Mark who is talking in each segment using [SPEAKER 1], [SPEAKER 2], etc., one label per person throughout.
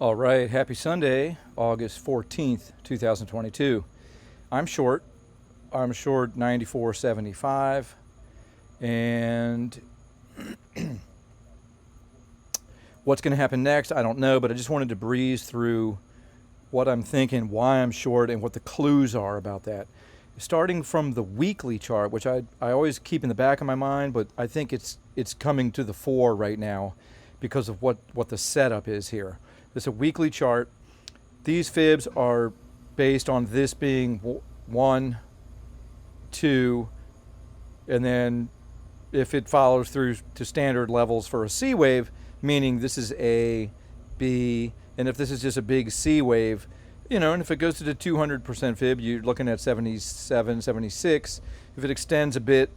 [SPEAKER 1] All right, happy Sunday, August 14th, 2022. I'm short. I'm short 94.75. And what's going to happen next, I don't know, but I just wanted to breeze through what I'm thinking, why I'm short, and what the clues are about that. Starting from the weekly chart, which I always keep in the back of my mind, but I think it's coming to the fore right now because of what the setup is here. It's a weekly chart. These fibs are based on this being 1, 2, and then if it follows through to standard levels for a C wave, meaning this is A, B, and if this is just a big C wave, and if it goes to the 200% fib, you're looking at 77, 76. If it extends a bit,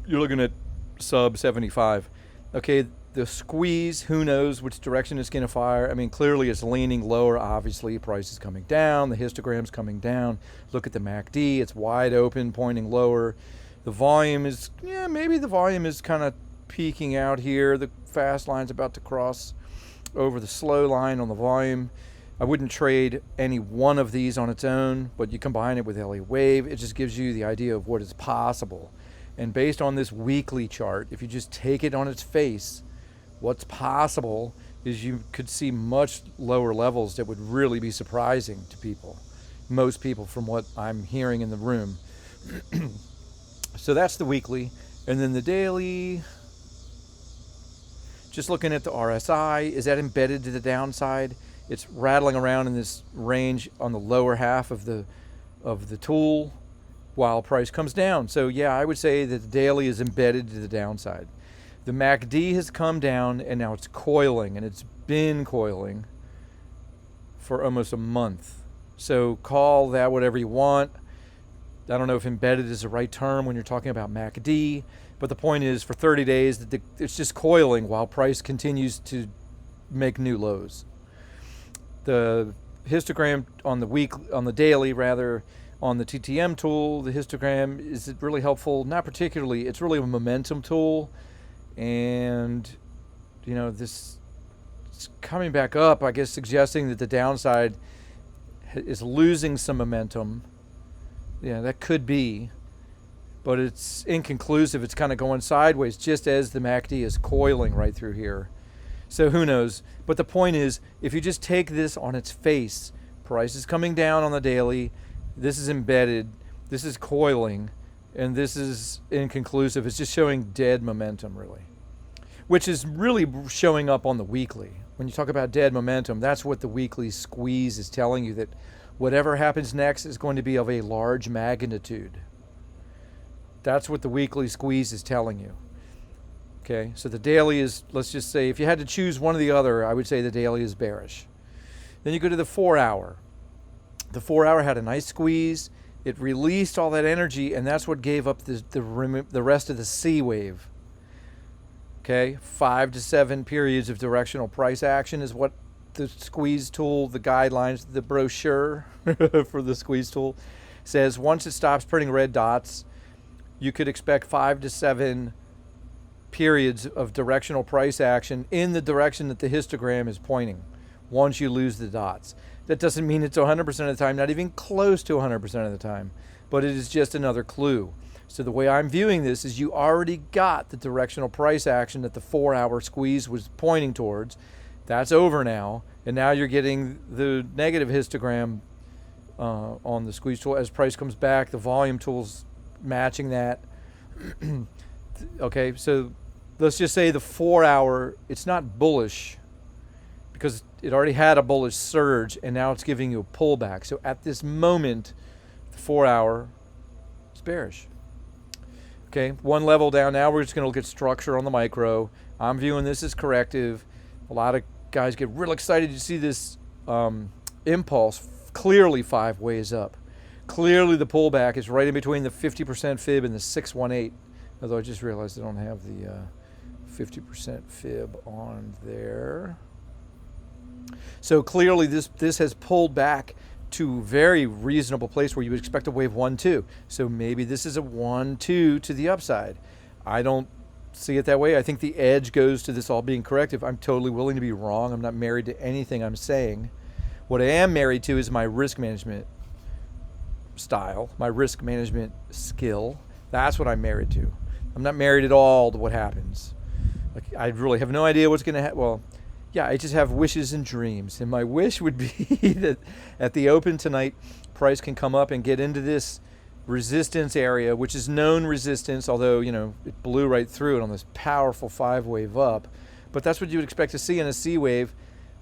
[SPEAKER 1] you're looking at sub 75. Okay, the squeeze, who knows which direction it's going to fire. I mean, clearly it's leaning lower. Obviously, price is coming down. The histogram's coming down. Look at the MACD. It's wide open, pointing lower. The volume is, maybe the volume is kind of peaking out here. The fast line's about to cross over the slow line on the volume. I wouldn't trade any one of these on its own, but you combine it with LA Wave, it just gives you the idea of what is possible. And based on this weekly chart, if you just take it on its face, what's possible is you could see much lower levels that would really be surprising to people, most people, from what I'm hearing in the room. So that's the weekly. And then the daily, just looking at the RSI, is that embedded to the downside? It's rattling around in this range on the lower half of the tool while price comes down. So yeah, I would say that the daily is embedded to the downside. The MACD has come down and now it's coiling, and it's been coiling for almost a month. So call that whatever you want. I don't know if embedded is the right term when you're talking about MACD, but the point is for 30 days it's just coiling while price continues to make new lows. The histogram on the daily rather, on the TTM tool, the histogram, is it really helpful? Not particularly. It's really a momentum tool. And, this is coming back up, I guess, suggesting that the downside is losing some momentum. Yeah, that could be. But it's inconclusive. It's kind of going sideways just as the MACD is coiling right through here. So who knows? But the point is, if you just take this on its face, price is coming down on the daily, this is embedded, this is coiling, and this is inconclusive. It's just showing dead momentum, really, which is really showing up on the weekly. When you talk about dead momentum, that's what the weekly squeeze is telling you, that whatever happens next is going to be of a large magnitude. That's what the weekly squeeze is telling you. Okay, so the daily is, let's just say, if you had to choose one or the other, I would say the daily is bearish. Then you go to the 4 hour. The 4 hour had a nice squeeze. It released all that energy, and that's what gave up the rest of the C wave. Okay, 5 to 7 periods of directional price action is what the squeeze tool, the guidelines, the brochure for the squeeze tool says. Once it stops printing red dots, you could expect 5 to 7 periods of directional price action in the direction that the histogram is pointing once you lose the dots. That doesn't mean it's 100% of the time, not even close to 100% of the time, but it is just another clue. So the way I'm viewing this is you already got the directional price action that the 4 hour squeeze was pointing towards. That's over now, and now you're getting the negative histogram on the squeeze tool. As price comes back, the volume tool's matching that. Okay, so let's just say the 4 hour, it's not bullish because it already had a bullish surge, and now it's giving you a pullback. So at this moment, the 4 hour is bearish. Okay, one level down. Now we're just going to look at structure on the micro. I'm viewing this as corrective. A lot of guys get real excited to see this impulse clearly 5 ways up. Clearly the pullback is right in between the 50% fib and the 618. Although I just realized I don't have the 50% fib on there. So clearly this has pulled back to a very reasonable place where you would expect a wave 1-2. So maybe this is a 1-2 to the upside. I don't see it that way. I think the edge goes to this all being corrective. I'm totally willing to be wrong. I'm not married to anything I'm saying. What I am married to is my risk management style, my risk management skill. That's what I'm married to. I'm not married at all to what happens. Like, I really have no idea what's going to happen. Well, yeah, I just have wishes and dreams. And my wish would be that at the open tonight, price can come up and get into this resistance area, which is known resistance, although, it blew right through it on this powerful 5-wave up. But that's what you would expect to see in a C wave.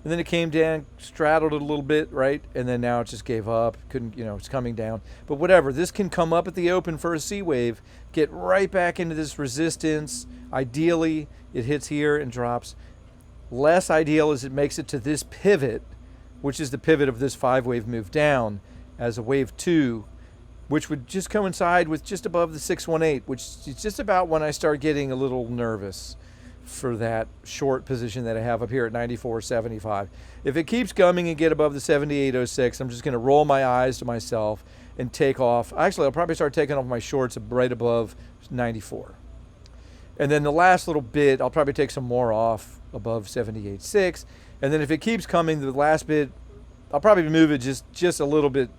[SPEAKER 1] And then it came down, straddled it a little bit, right? And then now it just gave up. Couldn't, it's coming down. But whatever, this can come up at the open for a C wave, get right back into this resistance. Ideally, it hits here and drops. Less ideal is it makes it to this pivot, which is the pivot of this 5-wave move down as a wave 2, which would just coincide with just above the 618, which is just about when I start getting a little nervous for that short position that I have up here at 94.75. If it keeps coming and get above the 78.06, I'm just going to roll my eyes to myself and take off. Actually, I'll probably start taking off my shorts right above 94. And then the last little bit, I'll probably take some more off above 78.6. And then if it keeps coming, the last bit, I'll probably move it just a little bit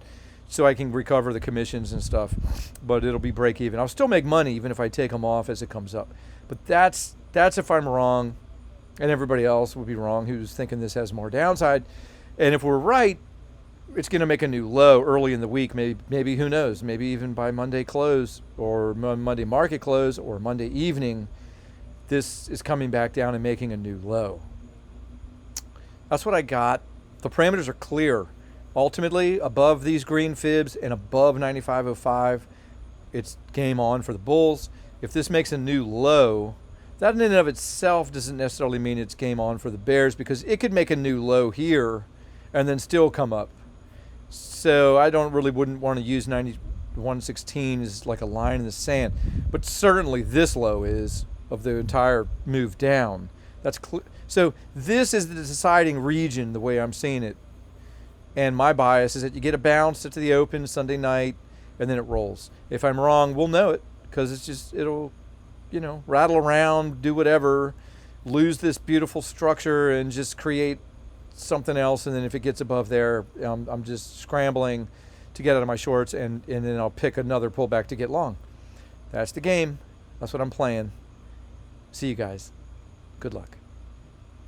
[SPEAKER 1] so I can recover the commissions and stuff. But it'll be break even. I'll still make money even if I take them off as it comes up. But that's if I'm wrong, and everybody else would be wrong who's thinking this has more downside. And if we're right, it's going to make a new low early in the week. Maybe who knows? Maybe even by Monday close or Monday market close or Monday evening, this is coming back down and making a new low. That's what I got. The parameters are clear. Ultimately, above these green fibs and above 95.05, it's game on for the bulls. If this makes a new low, that in and of itself doesn't necessarily mean it's game on for the bears, because it could make a new low here and then still come up. So I wouldn't want to use 91.16 as like a line in the sand. But certainly this low is of the entire move down. That's so this is the deciding region the way I'm seeing it. And my bias is that you get a bounce to the open Sunday night and then it rolls. If I'm wrong, we'll know it, because it'll rattle around, do whatever, lose this beautiful structure and just create something else. And then if it gets above there, I'm just scrambling to get out of my shorts, and then I'll pick another pullback to get long. That's the game. That's what I'm playing. See you guys. Good luck.